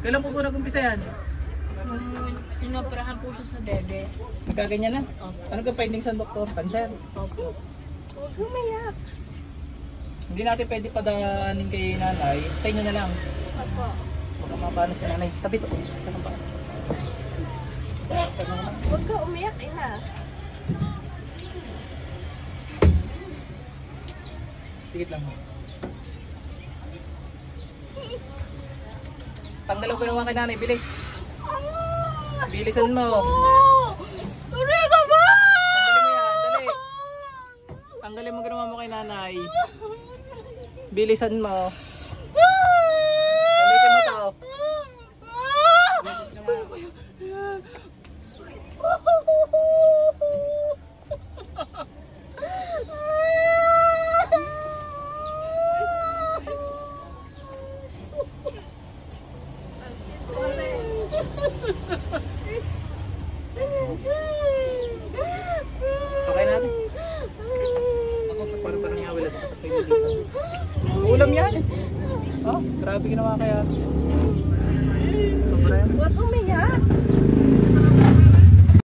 Kailan po nag-umpisa yan? Inoperahan po siya sa dede. Nagkaganyan na? Opo. Ano ka finding sa doktor? Cancer? Opo. Huwag umiyak. Hindi natin pwede padaanin kay nanay. Sa inyo na lang. Opo. Baka mapanos ka nanay. Tabi to. Saan pa? Huwag ka umiyak, ina. Tigit lang. Tanggalin ko naman kay nanay. Bilis. Bilisan mo. Aray ka ba? Tanggalin mo yan. Dali. Tanggalin mo ginawa mo kay nanay. Bilisan mo. Gamitin mo to. Okay natin. Ako sa parang niya wala sa pagpilisan. Ulam yan. Oh, grabe ginawa kaya. Sobra yan. Huwag umiyak.